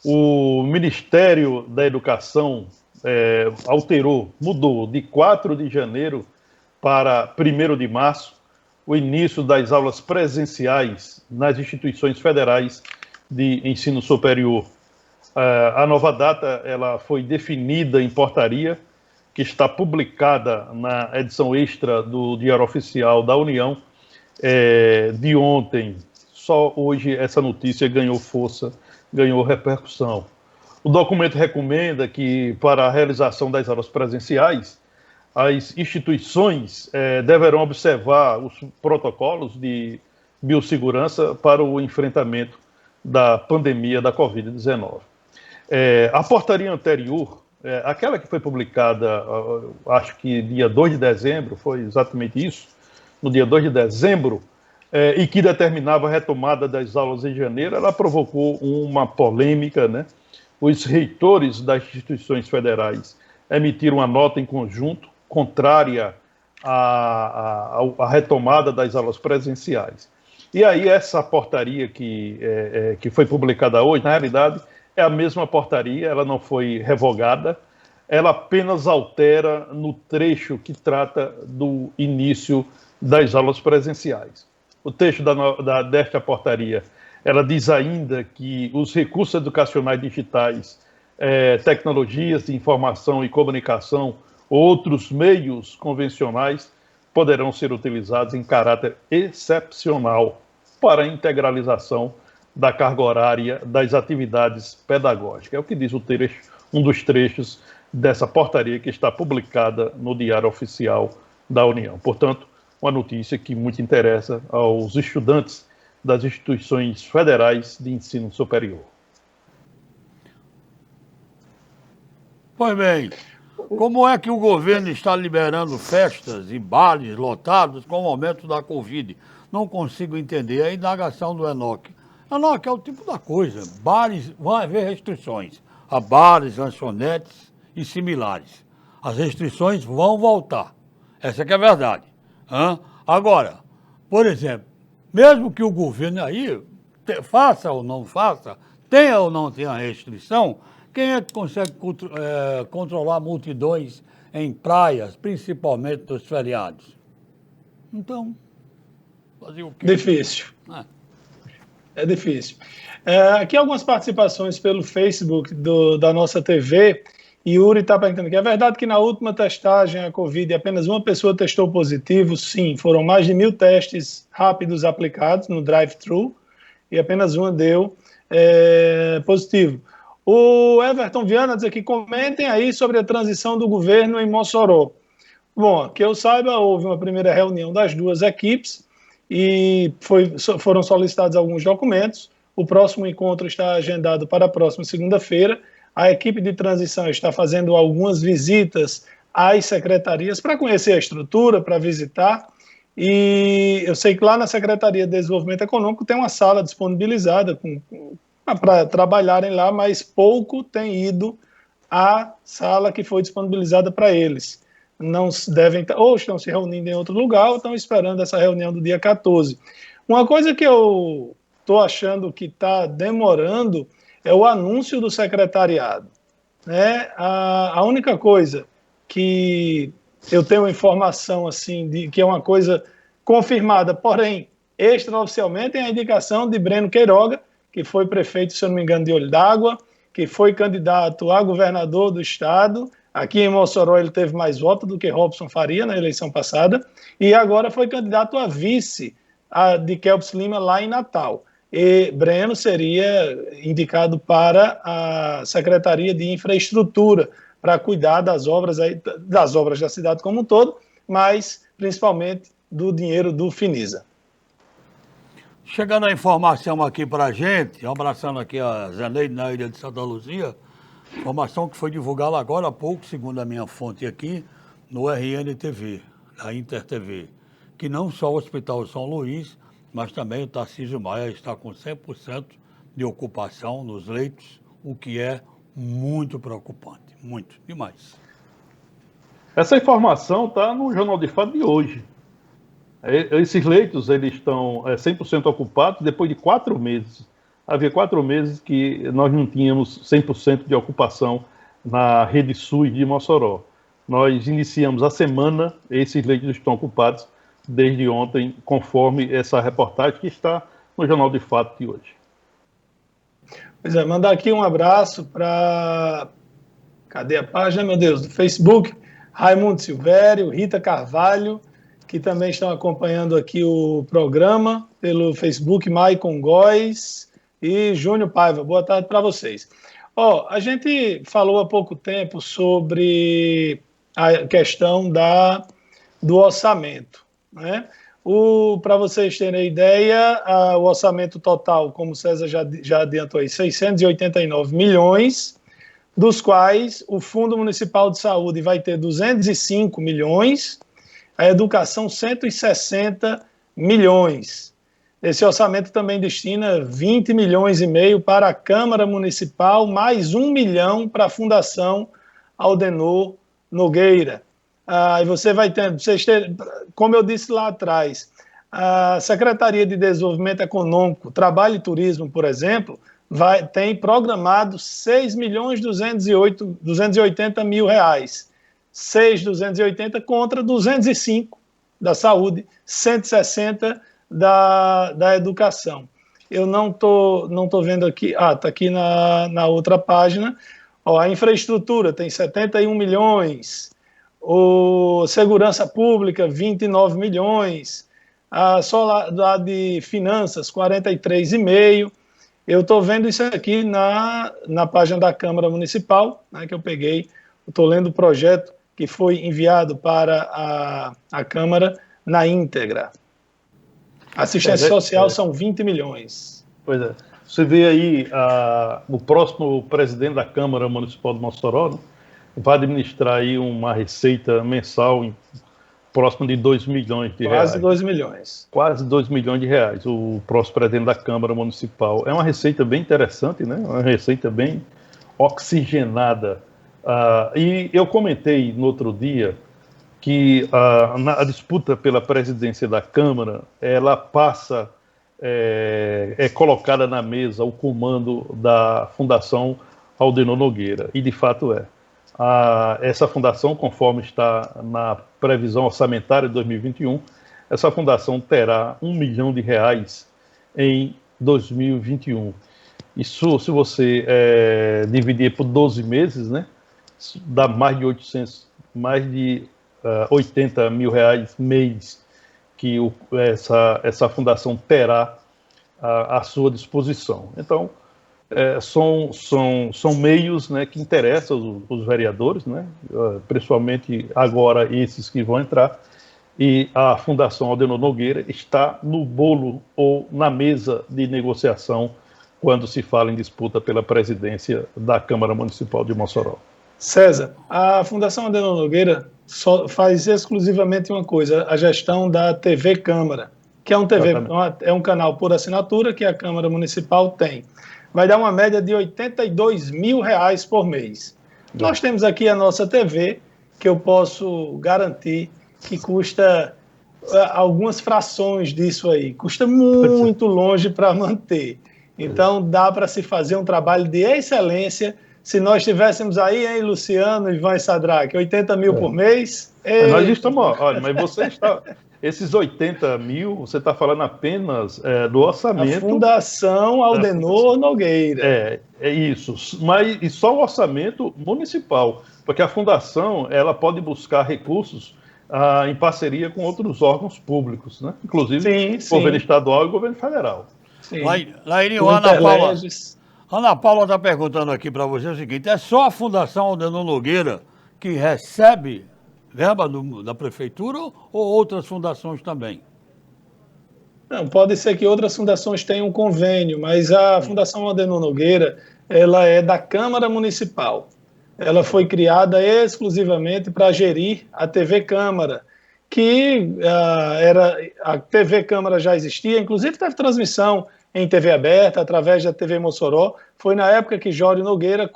O Ministério da Educação mudou de 4 de janeiro para 1º de março o início das aulas presenciais nas instituições federais de ensino superior. A nova data ela foi definida em portaria, que está publicada na edição extra do Diário Oficial da União de ontem. Só hoje essa notícia ganhou força, ganhou repercussão. O documento recomenda que, para a realização das aulas presenciais, as instituições deverão observar os protocolos de biossegurança para o enfrentamento da pandemia da Covid-19. A portaria anterior, aquela que foi publicada, acho que dia 2 de dezembro, foi exatamente isso, no dia 2 de dezembro, e que determinava a retomada das aulas em janeiro, ela provocou uma polêmica, né? Os reitores das instituições federais emitiram uma nota em conjunto contrária à retomada das aulas presenciais. E aí essa portaria que foi publicada hoje, na realidade, é a mesma portaria, ela não foi revogada, ela apenas altera no trecho que trata do início das aulas presenciais. O texto desta portaria Ela diz ainda que os recursos educacionais digitais, tecnologias de informação e comunicação, outros meios convencionais, poderão ser utilizados em caráter excepcional para a integralização da carga horária das atividades pedagógicas. É o que diz o trecho, um dos trechos dessa portaria que está publicada no Diário Oficial da União. Portanto, uma notícia que muito interessa aos estudantes das instituições federais de ensino superior. Pois bem, como é que o governo está liberando festas e bares lotados com o aumento da Covid? Não consigo entender a indagação do Enoque. Enoque, é o tipo da coisa. Bares, vão haver restrições a bares, lanchonetes e similares. As restrições vão voltar. Essa que é a verdade. Agora, por exemplo, mesmo que o governo aí faça ou não faça, tenha ou não tenha restrição, quem é que consegue controlar multidões em praias, principalmente nos feriados? Então, fazer o quê? Difícil. É difícil. Aqui algumas participações pelo Facebook da nossa TV. Yuri está perguntando aqui, é verdade que na última testagem a Covid apenas uma pessoa testou positivo? Sim, foram mais de 1.000 testes rápidos aplicados no drive-thru e apenas uma deu positivo. O Everton Viana diz aqui, comentem aí sobre a transição do governo em Mossoró. Bom, que eu saiba, houve uma primeira reunião das duas equipes e foram solicitados alguns documentos. O próximo encontro está agendado para a próxima segunda-feira. A equipe de transição está fazendo algumas visitas às secretarias para conhecer a estrutura, para visitar. E eu sei que lá na Secretaria de Desenvolvimento Econômico tem uma sala disponibilizada para trabalharem lá, mas pouco tem ido à sala que foi disponibilizada para eles. Não devem, ou estão se reunindo em outro lugar, ou estão esperando essa reunião do dia 14. Uma coisa que eu estou achando que está demorando é o anúncio do secretariado. A única coisa que eu tenho informação assim, de que é uma coisa confirmada, porém, extraoficialmente, é a indicação de Breno Queiroga, que foi prefeito, se eu não me engano, de Olho d'Água, que foi candidato a governador do estado. Aqui em Mossoró ele teve mais votos do que Robson Faria na eleição passada, e agora foi candidato a vice de Kelps Lima lá em Natal. E Breno seria indicado para a Secretaria de Infraestrutura, para cuidar das obras da cidade como um todo, mas principalmente do dinheiro do Finisa. Chegando a informação aqui para a gente, abraçando aqui a Zeneide na ilha de Santa Luzia, informação que foi divulgada agora há pouco, segundo a minha fonte aqui, no RNTV, da InterTV, que não só o Hospital São Luís, mas também o Tarcísio Maia está com 100% de ocupação nos leitos, o que é muito preocupante, muito, demais. Essa informação está no Jornal de Fato de hoje. Esses leitos eles estão 100% ocupados depois de 4 meses. Havia 4 meses que nós não tínhamos 100% de ocupação na rede SUS de Mossoró. Nós iniciamos a semana, esses leitos estão ocupados desde ontem, conforme essa reportagem que está no Jornal de Fato de hoje. Pois é, mandar aqui um abraço para... Cadê a página, meu Deus? Do Facebook, Raimundo Silvério, Rita Carvalho, que também estão acompanhando aqui o programa pelo Facebook, Maicon Góes e Júnior Paiva. Boa tarde para vocês. A gente falou há pouco tempo sobre a questão do orçamento, né? Para vocês terem ideia, o orçamento total, como o César já adiantou aí, 689 milhões, dos quais o Fundo Municipal de Saúde vai ter 205 milhões, a educação 160 milhões. Esse orçamento também destina 20 milhões e meio para a Câmara Municipal, mais 1 milhão para a Fundação Aldenor Nogueira. E você vai ter, como eu disse lá atrás, a Secretaria de Desenvolvimento Econômico, Trabalho e Turismo, por exemplo, tem programado 6.280 mil reais. 6.280 contra 205 da saúde, 160 da educação. eu não tô vendo aqui. Está aqui na outra página. Ó, a infraestrutura tem 71 milhões, segurança pública, 29 milhões, só lá de finanças, 43,5. Eu estou vendo isso aqui na página da Câmara Municipal, né, que eu peguei. Estou lendo o projeto que foi enviado para a Câmara na íntegra. Assistência social são 20 milhões. Pois é. Você vê aí o próximo presidente da Câmara Municipal de Mossoró, né, vai administrar aí uma receita mensal próximo de 2 milhões de reais. Quase 2 milhões. Quase 2 milhões de reais. O próximo presidente da Câmara Municipal. É uma receita bem interessante, né? Uma receita bem oxigenada. E eu comentei no outro dia que a disputa pela presidência da Câmara, ela passa, é colocada na mesa o comando da Fundação Aldenor Nogueira, e de fato é. Essa fundação, conforme está na previsão orçamentária de 2021, essa fundação terá R$1 milhão em 2021. Isso, se você dividir por 12 meses, né, dá mais de 80 mil reais mês que essa fundação terá à sua disposição. Então, são meios, né, que interessam os vereadores, né, principalmente agora esses que vão entrar, e a Fundação Aldenor Nogueira está no bolo ou na mesa de negociação quando se fala em disputa pela presidência da Câmara Municipal de Mossoró. César, a Fundação Aldenor Nogueira só faz exclusivamente uma coisa, a gestão da TV Câmara, que é um canal por assinatura que a Câmara Municipal tem. Vai dar uma média de R$82 mil por mês. Nós temos aqui a nossa TV, que eu posso garantir que custa algumas frações disso aí. Custa muito longe para manter. Então, dá para se fazer um trabalho de excelência. Se nós tivéssemos aí, hein, Luciano, Ivan e Sadraque, 80 mil por mês... Nós estamos... Olha, mas você está... Esses 80 mil, você está falando apenas do orçamento... A Fundação Aldenor Nogueira. É isso. E só o orçamento municipal. Porque a fundação, ela pode buscar recursos em parceria com outros órgãos públicos, né? Inclusive o governo estadual e o governo federal. Lairinho, Ana Paula está perguntando aqui para você o seguinte: é só a Fundação Aldenor Nogueira que recebe verba da prefeitura ou outras fundações também? Não, pode ser que outras fundações tenham um convênio, mas a Fundação Aldenor Nogueira, ela é da Câmara Municipal. Ela foi criada exclusivamente para gerir a TV Câmara, que a TV Câmara já existia, inclusive teve transmissão em TV aberta, através da TV Mossoró. Foi na época que Jório Nogueira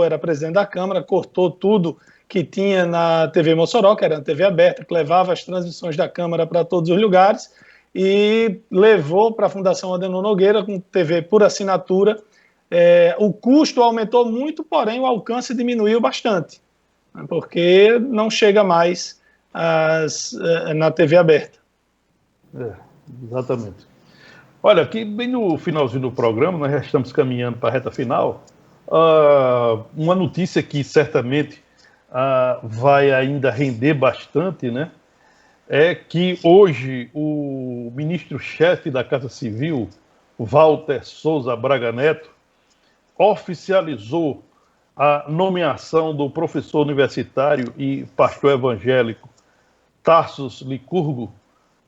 era presidente da Câmara, cortou tudo que tinha na TV Mossoró, que era a TV aberta, que levava as transmissões da Câmara para todos os lugares, e levou para a Fundação Aldenor Nogueira com TV por assinatura. O custo aumentou muito, porém o alcance diminuiu bastante, porque não chega mais na TV aberta. Exatamente. Olha, aqui bem no finalzinho do programa, nós já estamos caminhando para a reta final, uma notícia que certamente vai ainda render bastante, né? É que hoje o ministro-chefe da Casa Civil, Walter Souza Braga Neto, oficializou a nomeação do professor universitário e pastor evangélico Tarsos Licurgo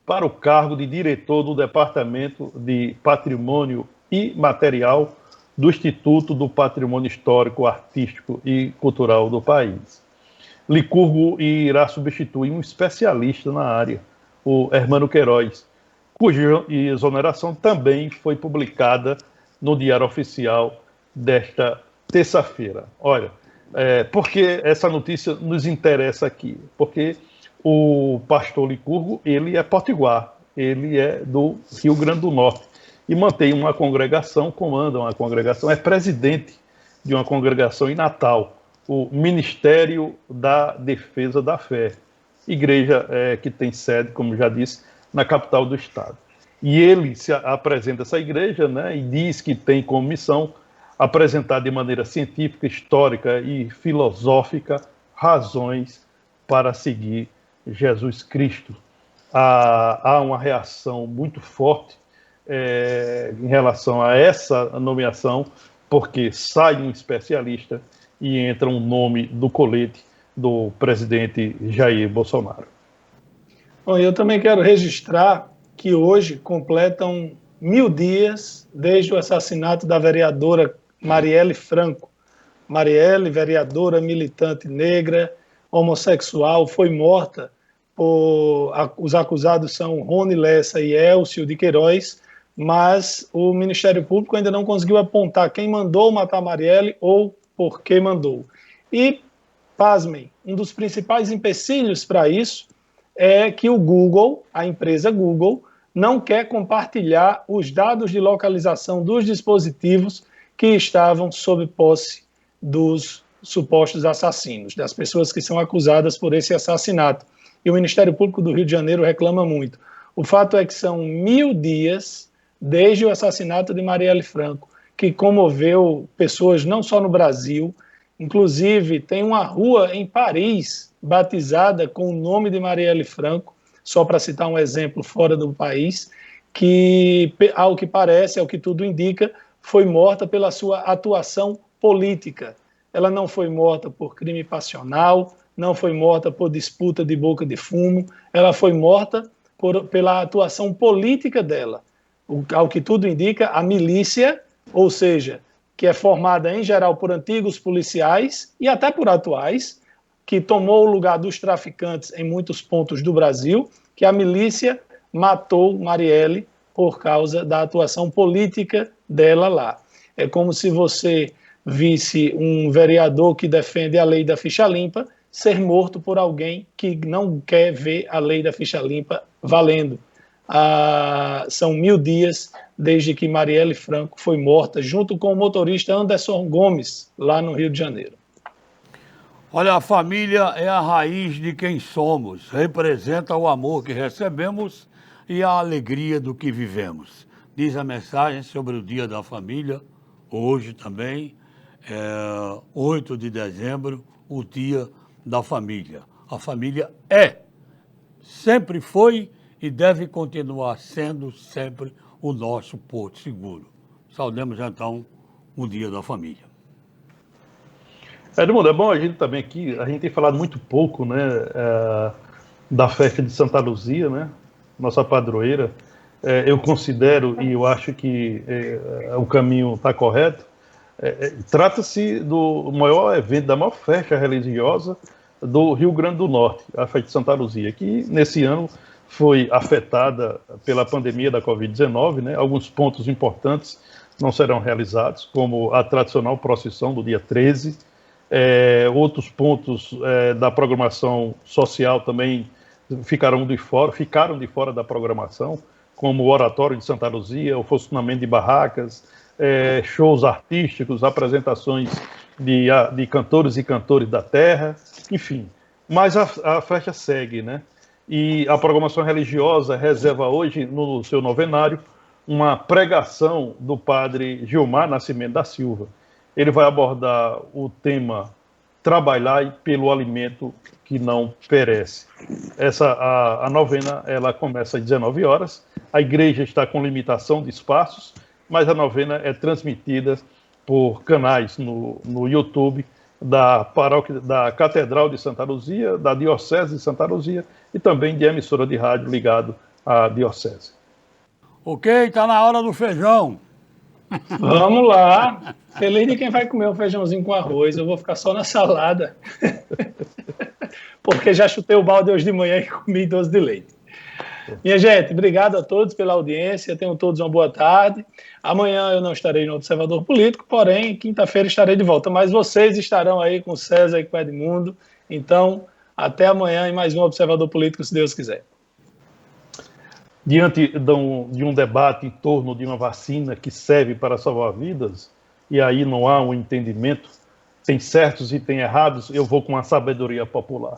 para o cargo de diretor do Departamento de Patrimônio Imaterial do Instituto do Patrimônio Histórico, Artístico e Cultural do país. Licurgo irá substituir um especialista na área, o Hermano Queiroz, cuja exoneração também foi publicada no Diário Oficial desta terça-feira. Olha, por que essa notícia nos interessa aqui? Porque o pastor Licurgo, ele é potiguar, ele é do Rio Grande do Norte e mantém uma congregação, comanda uma congregação, é presidente de uma congregação em Natal, o Ministério da Defesa da Fé, igreja que tem sede, como já disse, na capital do estado. E ele se apresenta a essa igreja, né, e diz que tem como missão apresentar de maneira científica, histórica e filosófica razões para seguir Jesus Cristo. Há uma reação muito forte em relação a essa nomeação, porque sai um especialista e entra um nome do colete do presidente Jair Bolsonaro. Bom, eu também quero registrar que hoje completam 1000 dias desde o assassinato da vereadora Marielle Franco. Marielle, vereadora militante negra, homossexual, foi morta os acusados são Rony Lessa e Elcio de Queiroz, mas o Ministério Público ainda não conseguiu apontar quem mandou matar Marielle ou por que mandou. E, pasmem, um dos principais empecilhos para isso é que o Google, a empresa Google, não quer compartilhar os dados de localização dos dispositivos que estavam sob posse dos supostos assassinos, das pessoas que são acusadas por esse assassinato. E o Ministério Público do Rio de Janeiro reclama muito. O fato é que são 1000 dias desde o assassinato de Marielle Franco, que comoveu pessoas não só no Brasil, inclusive tem uma rua em Paris batizada com o nome de Marielle Franco, só para citar um exemplo fora do país, que, ao que parece, ao que tudo indica, foi morta pela sua atuação política. Ela não foi morta por crime passional, não foi morta por disputa de boca de fumo, ela foi morta pela atuação política dela. Ao que tudo indica, a milícia, ou seja, que é formada em geral por antigos policiais e até por atuais, que tomou o lugar dos traficantes em muitos pontos do Brasil, que a milícia matou Marielle por causa da atuação política dela lá. É como se você visse um vereador que defende a lei da ficha limpa ser morto por alguém que não quer ver a lei da ficha limpa valendo. São 1000 dias desde que Marielle Franco foi morta, junto com o motorista Anderson Gomes, lá no Rio de Janeiro. Olha, a família é a raiz de quem somos, representa o amor que recebemos e a alegria do que vivemos. Diz a mensagem sobre o Dia da Família, hoje também, 8 de dezembro, o Dia da Família. A família sempre foi e deve continuar sendo sempre o nosso porto seguro. Saudemos então o Dia da Família. Edmundo, é bom a gente também aqui, a gente tem falado muito pouco, né, da festa de Santa Luzia, né, nossa padroeira. Eu considero, e eu acho que o caminho está correto, trata-se do maior evento, da maior festa religiosa do Rio Grande do Norte, a festa de Santa Luzia, que nesse ano foi afetada pela pandemia da Covid-19, né? Alguns pontos importantes não serão realizados, como a tradicional procissão do dia 13, outros pontos da programação social também ficaram de fora da programação, como o Oratório de Santa Luzia, o funcionamento de barracas, shows artísticos, apresentações de cantores e cantores da terra, enfim. Mas a festa segue, né? E a programação religiosa reserva hoje, no seu novenário, uma pregação do padre Gilmar Nascimento da Silva. Ele vai abordar o tema Trabalhai pelo alimento que não perece. A novena ela começa às 19 horas, a igreja está com limitação de espaços, mas a novena é transmitida por canais no YouTube da paróquia, da Catedral de Santa Luzia, da Diocese de Santa Luzia e também de emissora de rádio ligado à Diocese. Ok, está na hora do feijão. Vamos lá. Feliz de quem vai comer um feijãozinho com arroz. Eu vou ficar só na salada. Porque já chutei o balde hoje de manhã e comi doce de leite. Minha gente, obrigado a todos pela audiência. Tenham todos uma boa tarde. Amanhã eu não estarei no Observador Político, porém, quinta-feira estarei de volta. Mas vocês estarão aí com o César e com o Edmundo. Então, até amanhã em mais um Observador Político, se Deus quiser. Diante de um debate em torno de uma vacina que serve para salvar vidas, e aí não há um entendimento, tem certos e tem errados, eu vou com a sabedoria popular.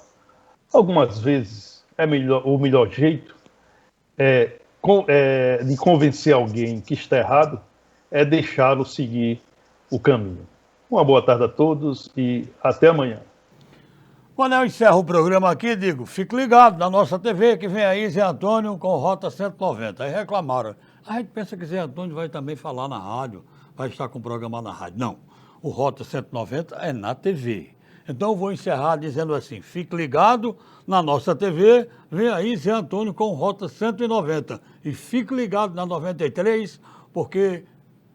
Algumas vezes o melhor jeito é de convencer alguém que está errado é deixá-lo seguir o caminho. Uma boa tarde a todos e até amanhã. Quando eu encerro o programa aqui, digo, fique ligado na nossa TV que vem aí Zé Antônio com Rota 190. Aí reclamaram. A gente pensa que Zé Antônio vai também falar na rádio, vai estar com o programa na rádio. Não, o Rota 190 é na TV. Então eu vou encerrar dizendo assim, fique ligado na nossa TV, vem aí Zé Antônio com Rota 190. E fique ligado na 93, porque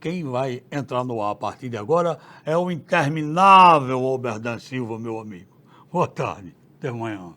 quem vai entrar no ar a partir de agora é o interminável Oberdan Silva, meu amigo. Boa tarde, até amanhã.